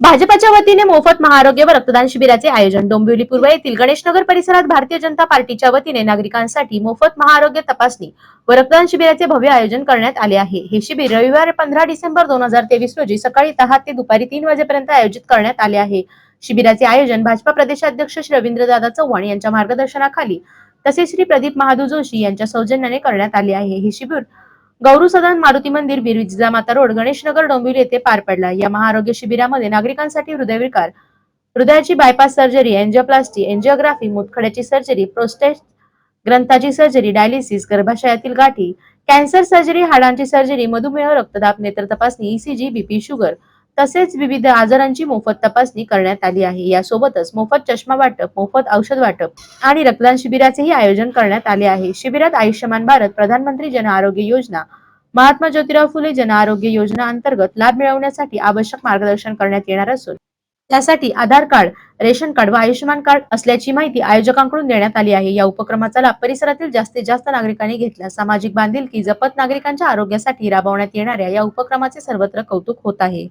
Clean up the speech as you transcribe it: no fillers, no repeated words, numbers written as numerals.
भाजपच्या वतीने मोफत महाआरोग्य व रक्तदान शिबिराचे आयोजन डोंबिवली पूर्व येथील गणेशनगर परिसरात भारतीय जनता पार्टीच्या वतीने नागरिकांसाठी मोफत महाआरोग्य तपासणी व रक्तदान शिबिराचे भव्य आयोजन करण्यात आले आहे। हे शिबिर रविवार 15 डिसेंबर 2023 रोजी सकाळी 10 ते दुपारी 3 वाजेपर्यंत आयोजित करण्यात आले आहे। शिबिराचे आयोजन भाजपा प्रदेशाध्यक्ष श्री रवींद्रदादा चव्हाण यांच्या मार्गदर्शनाखाली तसेच श्री प्रदीप महादू जोशी यांच्या सौजन्याने करण्यात आले आहे। हे शिबिर गौरू सदन मारुती मंदिर बीर जिजामाता रोड गणेशनगर डोंबिवली येथे पार पडला। या महाआरोग्य शिबिरामध्ये नागरिकांसाठी हृदयविकार, हृदयाची बायपास सर्जरी, एंजिओप्लास्टी, एंजिओग्राफी, मूतखड्याची सर्जरी, प्रोस्टेट ग्रंथाची सर्जरी, डायलिसिस, गर्भाशयातील गाठी, कॅन्सर सर्जरी, हाडांची सर्जरी, मधुमेह, रक्तदाब, नेत्र तपासणी, ईसीजी, बीपी, शुगर तसेच विविध आजारांची मोफत तपासणी करण्यात आली आहे। यासोबतच मोफत चष्मा वाटप, मोफत औषध वाटप आणि रक्तदान शिबिराचेही आयोजन करण्यात आले आहे। शिबिरात आयुष्यमान भारत, प्रधानमंत्री जन आरोग्य योजना, महात्मा ज्योतिराव फुले जन आरोग्य योजना अंतर्गत लाभ मिळवण्यासाठी आवश्यक मार्गदर्शन करण्यात येणार असून त्यासाठी आधार कार्ड, रेशन कार्ड व आयुष्यमान कार्ड असल्याची माहिती आयोजकांकडून देण्यात आली आहे। या उपक्रमाचा लाभ परिसरातील जास्तीत जास्त नागरिकांनी घेतला। सामाजिक बांधिलकी जपत नागरिकांच्या आरोग्यासाठी राबवण्यात येणाऱ्या या उपक्रमाचे सर्वत्र कौतुक होत आहे।